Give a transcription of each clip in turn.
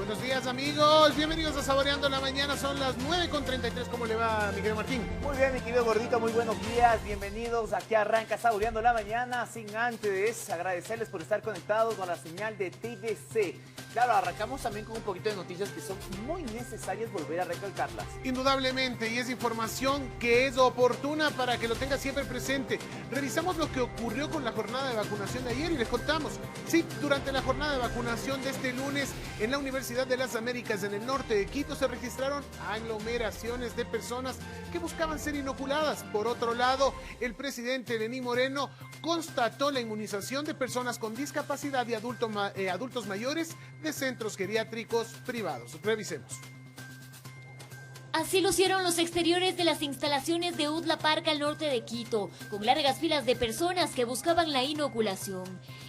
Buenos días, amigos, bienvenidos a Saboreando la Mañana, son las 9:33, ¿cómo le va, mi querido Martín? Muy bien, mi querido Gordito, muy buenos días, bienvenidos, aquí arranca Saboreando la Mañana, sin antes agradecerles por estar conectados con la señal de TVC. Claro, arrancamos también con un poquito de noticias que son muy necesarias volver a recalcarlas. Indudablemente, y es información que es oportuna para que lo tenga siempre presente. Revisamos lo que ocurrió con la jornada de vacunación de ayer y les contamos. Sí, durante la jornada de vacunación de este lunes en la Universidad de las Américas en el norte de Quito se registraron aglomeraciones de personas que buscaban ser inoculadas. Por otro lado, el presidente Lenín Moreno constató la inmunización de personas con discapacidad y adultos mayores de centros geriátricos privados. Revisemos. Así lucieron los exteriores de las instalaciones de UTLA Park al norte de Quito, con largas filas de personas que buscaban la inoculación.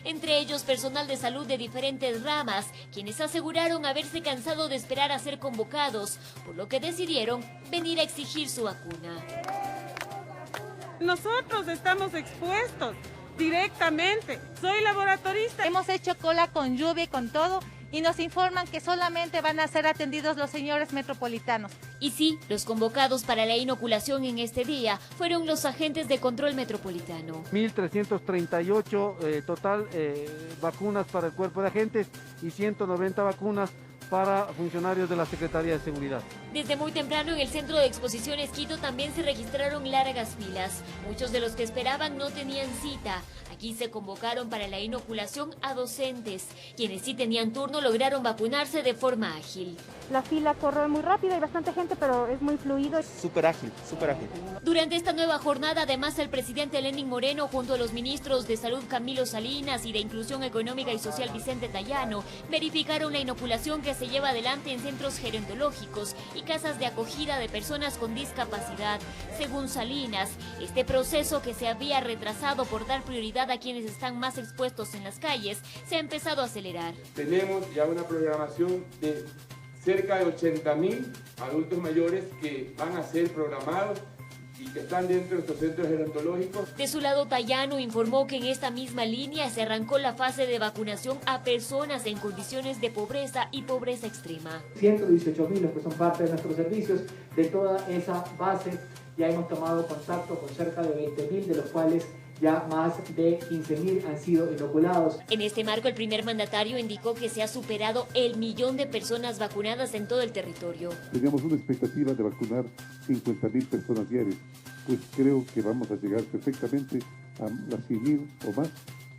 Entre ellos personal de salud de diferentes ramas, quienes aseguraron haberse cansado de esperar a ser convocados, por lo que decidieron venir a exigir su vacuna. Nosotros estamos expuestos directamente. Soy laboratorista. Hemos hecho cola con lluvia y con todo, y nos informan que solamente van a ser atendidos los señores metropolitanos. Y sí, los convocados para la inoculación en este día fueron los agentes de control metropolitano. 1.338 total vacunas para el cuerpo de agentes y 190 vacunas para funcionarios de la Secretaría de Seguridad. Desde muy temprano en el Centro de Exposiciones Quito también se registraron largas filas. Muchos de los que esperaban no tenían cita. Aquí se convocaron para la inoculación a docentes. Quienes sí tenían turno lograron vacunarse de forma ágil. La fila corre muy rápido, hay bastante gente, pero es muy fluido. Súper ágil, súper ágil. Durante esta nueva jornada, además, el presidente Lenín Moreno, junto a los ministros de Salud Camilo Salinas y de Inclusión Económica y Social Vicente Tayano, verificaron la inoculación que se lleva adelante en centros gerontológicos y casas de acogida de personas con discapacidad. Según Salinas, este proceso que se había retrasado por dar prioridad a quienes están más expuestos en las calles, se ha empezado a acelerar. Tenemos ya una programación de cerca de 80.000 adultos mayores que van a ser programados y que están dentro de estos centros gerontológicos. De su lado, Tayano informó que en esta misma línea se arrancó la fase de vacunación a personas en condiciones de pobreza y pobreza extrema. 118.000 los que son parte de nuestros servicios. De toda esa base ya hemos tomado contacto con cerca de 20.000, de los cuales ya más de 15.000 han sido inoculados. En este marco, el primer mandatario indicó que se ha superado el 1.000.000 de personas vacunadas en todo el territorio. Teníamos una expectativa de vacunar 50.000 personas diarias, pues creo que vamos a llegar perfectamente a las 100.000 o más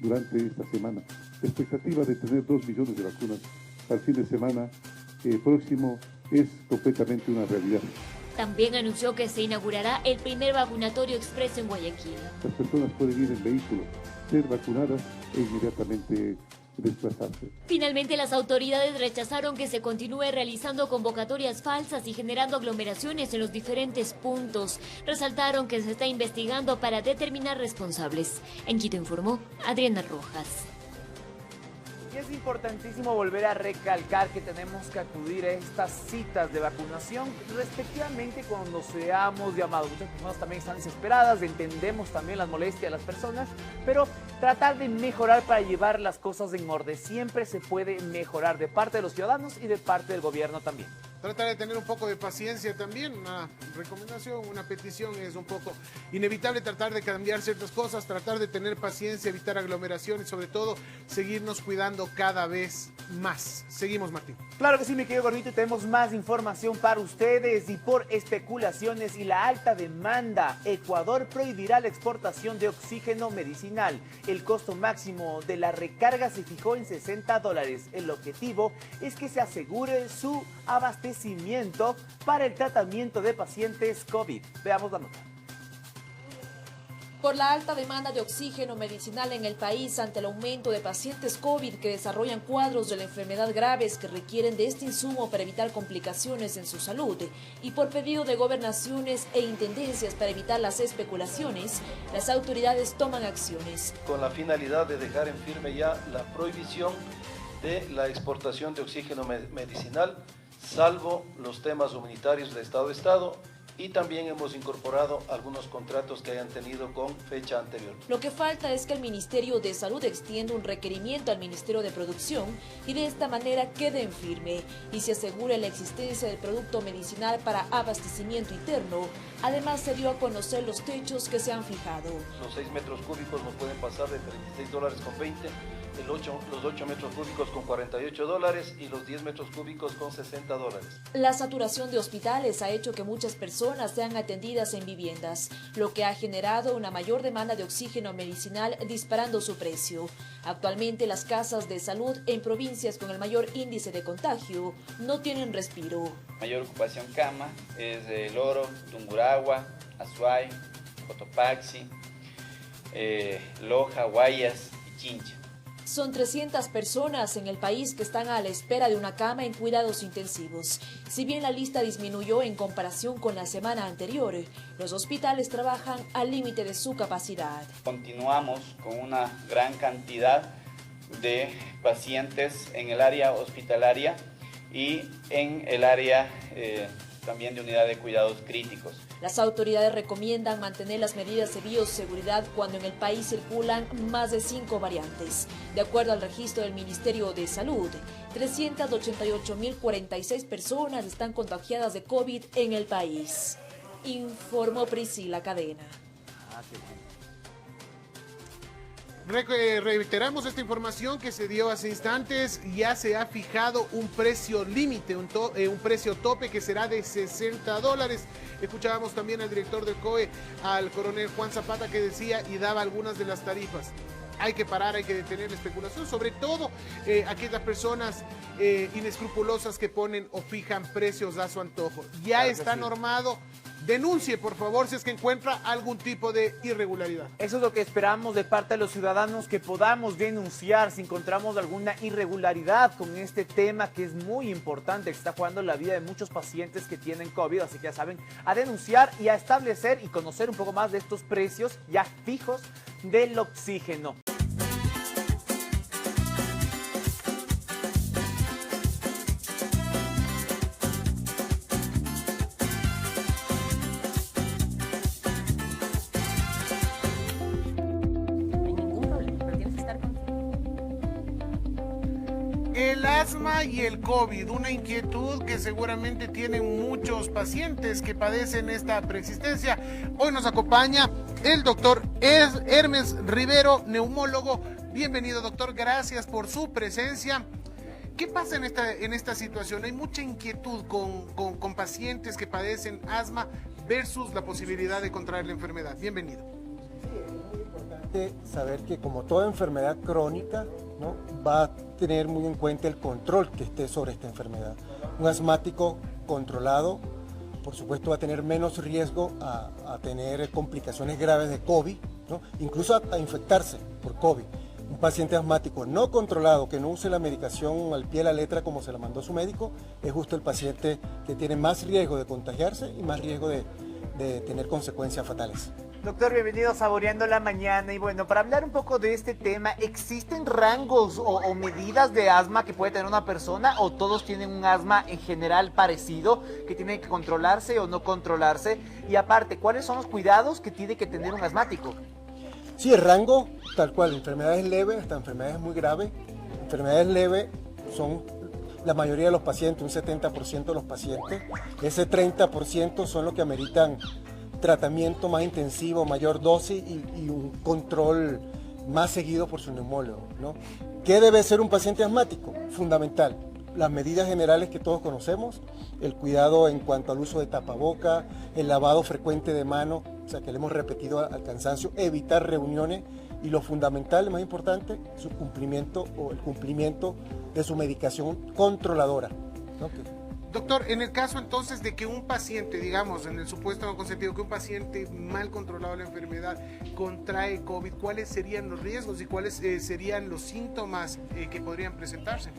durante esta semana. La expectativa de tener 2 millones de vacunas al fin de semana próximo es completamente una realidad. También anunció que se inaugurará el primer vacunatorio expreso en Guayaquil. Las personas pueden ir en vehículo, ser vacunadas e inmediatamente desplazarse. Finalmente, las autoridades rechazaron que se continúe realizando convocatorias falsas y generando aglomeraciones en los diferentes puntos. Resaltaron que se está investigando para determinar responsables. En Quito informó Adriana Rojas. Y es importantísimo volver a recalcar que tenemos que acudir a estas citas de vacunación respectivamente cuando seamos llamados. Muchas personas también están desesperadas, entendemos también las molestias de las personas, pero tratar de mejorar para llevar las cosas en orden. Siempre se puede mejorar de parte de los ciudadanos y de parte del gobierno también. Tratar de tener un poco de paciencia también, una recomendación, una petición, es un poco inevitable tratar de cambiar ciertas cosas, tratar de tener paciencia, evitar aglomeraciones, sobre todo seguirnos cuidando cada vez más. Seguimos, Martín. Claro que sí, mi querido Gordito, tenemos más información para ustedes y por especulaciones y la alta demanda, Ecuador prohibirá la exportación de oxígeno medicinal. El costo máximo de la recarga se fijó en $60. El objetivo es que se asegure su abastecimiento para el tratamiento de pacientes COVID. Veamos la nota. Por la alta demanda de oxígeno medicinal en el país ante el aumento de pacientes COVID que desarrollan cuadros de la enfermedad graves que requieren de este insumo para evitar complicaciones en su salud y por pedido de gobernaciones e intendencias para evitar las especulaciones, las autoridades toman acciones. Con la finalidad de dejar en firme ya la prohibición de la exportación de oxígeno medicinal, salvo los temas humanitarios de Estado a Estado y también hemos incorporado algunos contratos que hayan tenido con fecha anterior. Lo que falta es que el Ministerio de Salud extienda un requerimiento al Ministerio de Producción y de esta manera quede en firme y se asegure la existencia del producto medicinal para abastecimiento interno. Además, se dio a conocer los techos que se han fijado. Los 6 metros cúbicos no pueden pasar de $36,20, los 8 metros cúbicos con $48 y los 10 metros cúbicos con $60. La saturación de hospitales ha hecho que muchas personas sean atendidas en viviendas, lo que ha generado una mayor demanda de oxígeno medicinal, disparando su precio. Actualmente las casas de salud en provincias con el mayor índice de contagio no tienen respiro. Mayor ocupación cama es El Oro, Tungurahua, Azuay, Cotopaxi, Loja, Guayas y Chincha. Son 300 personas en el país que están a la espera de una cama en cuidados intensivos. Si bien la lista disminuyó en comparación con la semana anterior, los hospitales trabajan al límite de su capacidad. Continuamos con una gran cantidad de pacientes en el área hospitalaria y en el área también de unidad de cuidados críticos. Las autoridades recomiendan mantener las medidas de bioseguridad cuando en el país circulan más de 5 variantes. De acuerdo al registro del Ministerio de Salud, 388.046 personas están contagiadas de COVID en el país. Informó Priscila Cadena. Reiteramos esta información que se dio hace instantes. Ya se ha fijado un precio límite, un precio tope que será de $60. Escuchábamos también al director del COE, al coronel Juan Zapata, que decía y daba algunas de las tarifas. Hay que parar, hay que detener la especulación, sobre todo aquellas personas inescrupulosas que ponen o fijan precios a su antojo. Ya claro está normado. Denuncie, por favor, si es que encuentra algún tipo de irregularidad. Eso es lo que esperamos de parte de los ciudadanos, que podamos denunciar si encontramos alguna irregularidad con este tema que es muy importante, que está jugando la vida de muchos pacientes que tienen COVID. Así que ya saben, a denunciar y a establecer y conocer un poco más de estos precios ya fijos del oxígeno. El asma y el COVID, una inquietud que seguramente tienen muchos pacientes que padecen esta preexistencia. Hoy nos acompaña el doctor Hermes Rivero, neumólogo. Bienvenido, doctor, gracias por su presencia. ¿Qué pasa en esta situación? Hay mucha inquietud con pacientes que padecen asma versus la posibilidad de contraer la enfermedad. Bienvenido. Sí, es muy importante saber que como toda enfermedad crónica, ¿no?, va a tener muy en cuenta el control que esté sobre esta enfermedad. Un asmático controlado, por supuesto, va a tener menos riesgo a tener complicaciones graves de COVID, ¿no?, incluso a infectarse por COVID. Un paciente asmático no controlado, que no use la medicación al pie de la letra como se la mandó su médico, es justo el paciente que tiene más riesgo de contagiarse y más riesgo de tener consecuencias fatales. Doctor, bienvenido a Saboreando la Mañana. Y bueno, para hablar un poco de este tema, ¿existen rangos o medidas de asma que puede tener una persona, o todos tienen un asma en general parecido, que tienen que controlarse o no controlarse? Y aparte, ¿cuáles son los cuidados que tiene que tener un asmático? Sí, el rango, tal cual, enfermedades leves hasta enfermedades muy graves. Enfermedades leves son la mayoría de los pacientes, un 70% de los pacientes. Ese 30% son los que ameritan tratamiento más intensivo, mayor dosis y un control más seguido por su neumólogo, ¿no? ¿Qué debe ser un paciente asmático? Fundamental. Las medidas generales que todos conocemos, el cuidado en cuanto al uso de tapaboca, el lavado frecuente de manos, o sea que le hemos repetido al cansancio, evitar reuniones y lo fundamental, más importante, su cumplimiento o el cumplimiento de su medicación controladora, ¿no? Doctor, en el caso entonces de que un paciente, digamos, en el supuesto no consentido, que un paciente mal controlado la enfermedad contrae COVID, ¿cuáles serían los riesgos y cuáles serían los síntomas que podrían presentarse?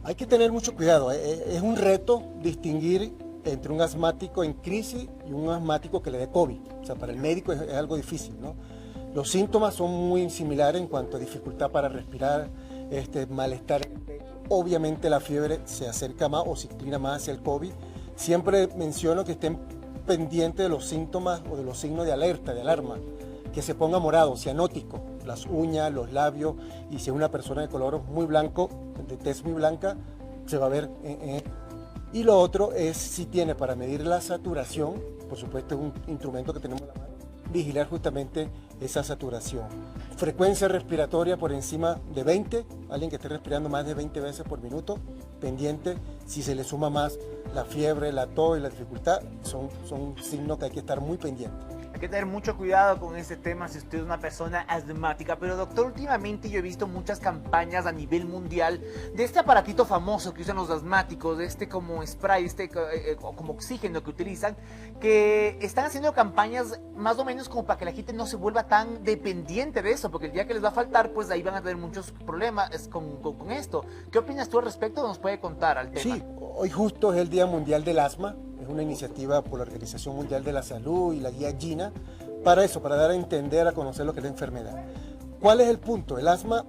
Hay que tener mucho cuidado, es un reto distinguir entre un asmático en crisis y un asmático que le dé COVID. O sea, para el médico es algo difícil, ¿no? Los síntomas son muy similares en cuanto a dificultad para respirar, malestar. Obviamente la fiebre se acerca más o se inclina más hacia el COVID. Siempre menciono que estén pendiente de los síntomas o de los signos de alerta, de alarma, que se ponga morado, cianótico, las uñas, los labios, y si es una persona de color muy blanco, de tez muy blanca, se va a ver. Y lo otro es si tiene para medir la saturación, por supuesto es un instrumento que tenemos en la mano, vigilar justamente esa saturación. Frecuencia respiratoria por encima de 20, alguien que esté respirando más de 20 veces por minuto, pendiente. Si se le suma más la fiebre, la tos y la dificultad, son signos que hay que estar muy pendiente. Hay que tener mucho cuidado con este tema si usted es una persona asmática. Pero doctor, últimamente yo he visto muchas campañas a nivel mundial de este aparatito famoso que usan los asmáticos, de este como spray, como oxígeno que utilizan, que están haciendo campañas más o menos como para que la gente no se vuelva tan dependiente de eso, porque el día que les va a faltar, pues ahí van a tener muchos problemas con esto. ¿Qué opinas tú al respecto? ¿Nos puede contar al tema? Sí, hoy justo es el Día Mundial del Asma. Es una iniciativa por la Organización Mundial de la Salud y la guía GINA para eso, para dar a entender, a conocer lo que es la enfermedad. ¿Cuál es el punto? El asma,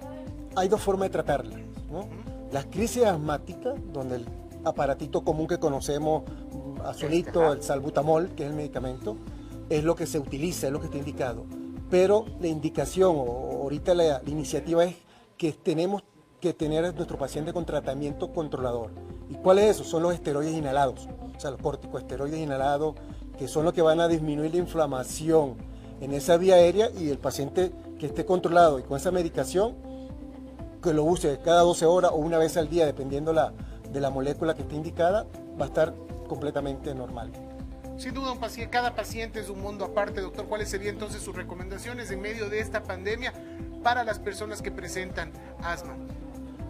hay dos formas de tratarla, ¿no? Las crisis asmáticas, donde el aparatito común que conocemos, azulito, el salbutamol, que es el medicamento, es lo que se utiliza, es lo que está indicado. Pero la indicación, o ahorita la iniciativa es que tenemos que tener a nuestro paciente con tratamiento controlador. ¿Y cuál es eso? Son los esteroides inhalados, o sea, los corticosteroides inhalados, que son los que van a disminuir la inflamación en esa vía aérea, y el paciente que esté controlado y con esa medicación, que lo use cada 12 horas o una vez al día, dependiendo de la molécula que esté indicada, va a estar completamente normal. Sin duda, cada paciente es un mundo aparte, doctor. ¿Cuáles serían entonces sus recomendaciones en medio de esta pandemia para las personas que presentan asma?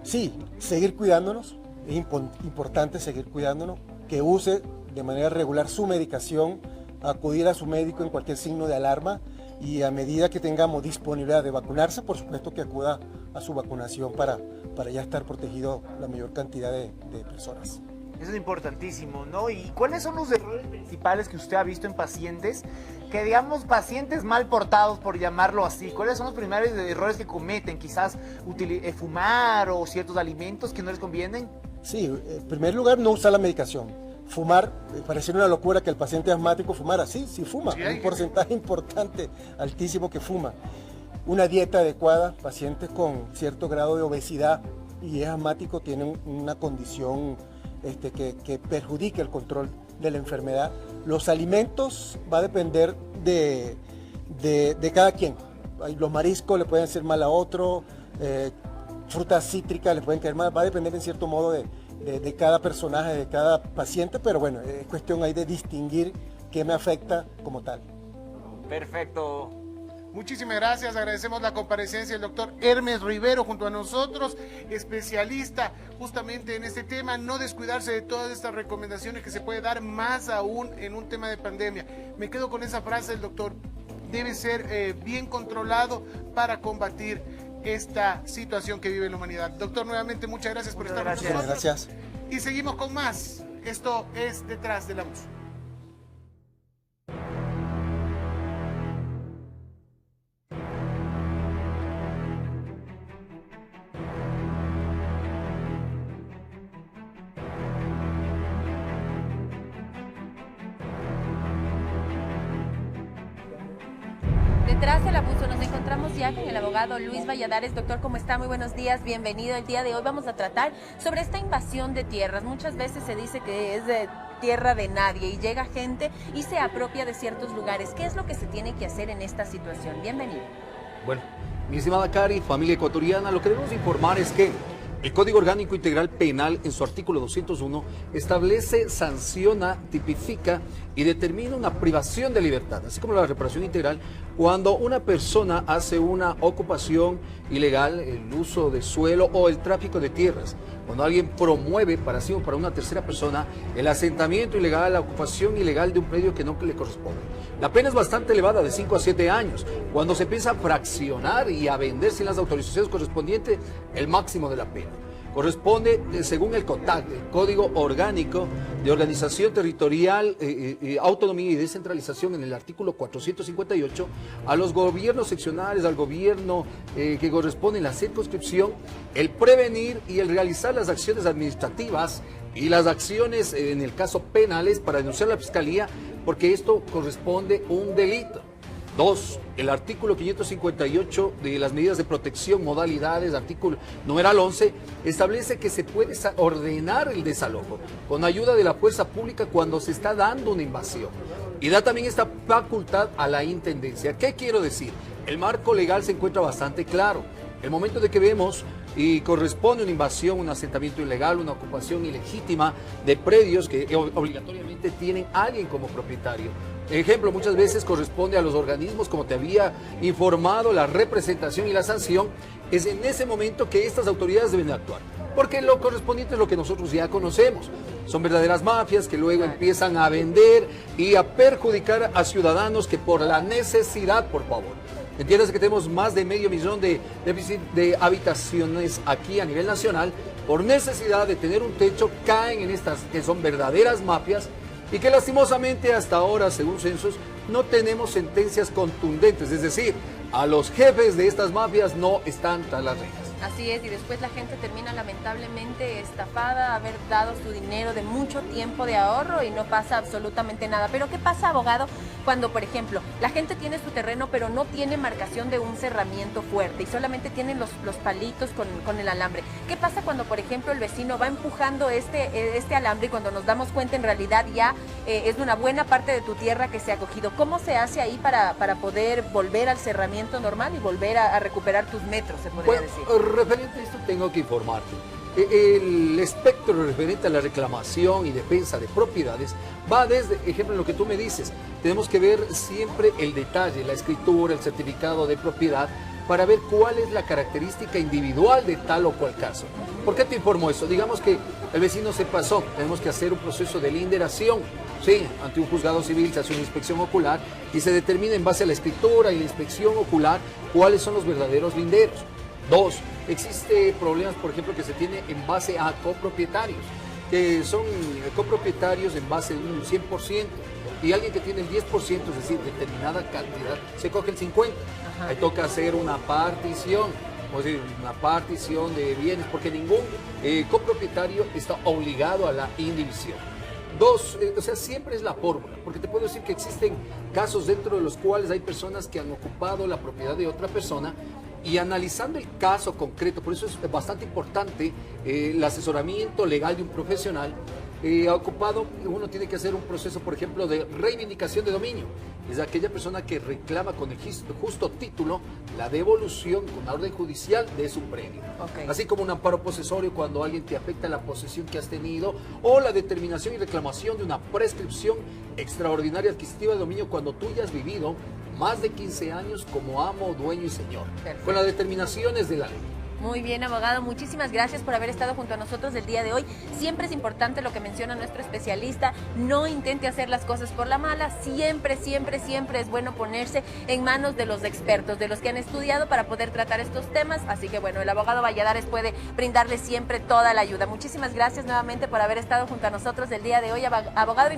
Sí, seguir cuidándonos, es importante seguir cuidándonos, que use de manera regular su medicación, acudir a su médico en cualquier signo de alarma, y a medida que tengamos disponibilidad de vacunarse, por supuesto que acuda a su vacunación para ya estar protegido la mayor cantidad de personas. Eso es importantísimo, ¿no? ¿Y cuáles son los errores principales que usted ha visto en pacientes, que digamos pacientes mal portados, por llamarlo así? ¿Cuáles son los primeros errores que cometen? Quizás fumar o ciertos alimentos que no les convienen. Sí, en primer lugar, no usar la medicación. Fumar, pareciera una locura que el paciente asmático fumara. Sí fuma, sí, hay un porcentaje importante, altísimo, que fuma. Una dieta adecuada, pacientes con cierto grado de obesidad y es asmático tienen una condición que perjudica el control de la enfermedad. Los alimentos va a depender de cada quien. Los mariscos le pueden hacer mal a otro, frutas cítricas le pueden caer mal, va a depender en cierto modo de cada personaje, de cada paciente, pero bueno, es cuestión ahí de distinguir qué me afecta como tal. Perfecto. Muchísimas gracias, agradecemos la comparecencia del doctor Hermes Rivero junto a nosotros, especialista justamente en este tema, no descuidarse de todas estas recomendaciones que se puede dar más aún en un tema de pandemia. Me quedo con esa frase del doctor, debe ser bien controlado para combatir esta situación que vive la humanidad. Doctor, nuevamente muchas gracias por estar con nosotros. Gracias. Y seguimos con más. Esto es Detrás de la Voz. Detrás del abuso nos encontramos ya con el abogado Luis Valladares. Doctor, ¿cómo está? Muy buenos días, bienvenido. El día de hoy vamos a tratar sobre esta invasión de tierras. Muchas veces se dice que es de tierra de nadie y llega gente y se apropia de ciertos lugares. ¿Qué es lo que se tiene que hacer en esta situación? Bienvenido. Bueno, mi estimada Cari, familia ecuatoriana, lo que debemos informar es que el Código Orgánico Integral Penal, en su artículo 201, establece, sanciona, tipifica y determina una privación de libertad, así como la reparación integral, cuando una persona hace una ocupación ilegal, el uso de suelo o el tráfico de tierras. Cuando alguien promueve para sí o para una tercera persona el asentamiento ilegal, la ocupación ilegal de un predio que no le corresponde. La pena es bastante elevada, de 5 a 7 años. Cuando se empieza a fraccionar y a vender sin las autorizaciones correspondientes, el máximo de la pena corresponde, según el COTAC, el Código Orgánico de Organización Territorial, Autonomía y Descentralización, en el artículo 458, a los gobiernos seccionales, al gobierno que corresponde en la circunscripción, el prevenir y el realizar las acciones administrativas y las acciones, en el caso penales, para denunciar a la Fiscalía porque esto corresponde a un delito. 2. El artículo 558 de las medidas de protección, modalidades, artículo numeral 11, establece que se puede ordenar el desalojo con ayuda de la fuerza pública cuando se está dando una invasión. Y da también esta facultad a la intendencia. ¿Qué quiero decir? El marco legal se encuentra bastante claro. El momento de que vemos y corresponde una invasión, un asentamiento ilegal, una ocupación ilegítima de predios que obligatoriamente tienen alguien como propietario. Ejemplo, muchas veces corresponde a los organismos, como te había informado, la representación y la sanción. Es en ese momento que estas autoridades deben actuar, porque lo correspondiente es lo que nosotros ya conocemos. Son verdaderas mafias que luego empiezan a vender y a perjudicar a ciudadanos que por la necesidad, por favor. Entiendes que tenemos más de 500,000 de habitaciones aquí a nivel nacional. Por necesidad de tener un techo, caen en estas que son verdaderas mafias y que lastimosamente hasta ahora, según censos, no tenemos sentencias contundentes. Es decir, a los jefes de estas mafias no están tras las rejas. Así es, y después la gente termina lamentablemente estafada, haber dado su dinero de mucho tiempo de ahorro y no pasa absolutamente nada. Pero ¿qué pasa, abogado, cuando, por ejemplo, la gente tiene su terreno pero no tiene marcación de un cerramiento fuerte y solamente tienen los palitos con el alambre? ¿Qué pasa cuando, por ejemplo, el vecino va empujando este alambre y cuando nos damos cuenta en realidad ya es de una buena parte de tu tierra que se ha cogido? ¿Cómo se hace ahí para poder volver al cerramiento normal y volver a recuperar tus metros, se podría decir? Referente a esto tengo que informarte. El espectro referente a la reclamación y defensa de propiedades va desde, ejemplo, lo que tú me dices, tenemos que ver siempre el detalle, la escritura, el certificado de propiedad, para ver cuál es la característica individual de tal o cual caso. ¿Por qué te informo eso? Digamos que el vecino se pasó, tenemos que hacer un proceso de linderación. Sí, ante un juzgado civil se hace una inspección ocular y se determina en base a la escritura y la inspección ocular cuáles son los verdaderos linderos. 2. Existe problemas, por ejemplo, que se tiene en base a copropietarios, que son copropietarios en base de un 100%, y alguien que tiene el 10%, es decir, determinada cantidad, se coge el 50%. Ajá. Ahí toca hacer una partición, o decir, una partición de bienes, porque ningún copropietario está obligado a la indivisión. 2, o sea, siempre es la fórmula, porque te puedo decir que existen casos dentro de los cuales hay personas que han ocupado la propiedad de otra persona. Y analizando el caso concreto, por eso es bastante importante el asesoramiento legal de un profesional ha ocupado, uno tiene que hacer un proceso, por ejemplo, de reivindicación de dominio. Es aquella persona que reclama con el justo título la devolución con la orden judicial de su predio. Okay. Así como un amparo posesorio cuando alguien te afecta la posesión que has tenido, o la determinación y reclamación de una prescripción extraordinaria adquisitiva de dominio cuando tú ya has vivido más de 15 años como amo, dueño y señor. Perfecto. Con las determinaciones de la ley. Muy bien, abogado. Muchísimas gracias por haber estado junto a nosotros el día de hoy. Siempre es importante lo que menciona nuestro especialista. No intente hacer las cosas por la mala. Siempre, siempre, siempre es bueno ponerse en manos de los expertos, de los que han estudiado para poder tratar estos temas. Así que bueno, el abogado Valladares puede brindarle siempre toda la ayuda. Muchísimas gracias nuevamente por haber estado junto a nosotros el día de hoy, abogado.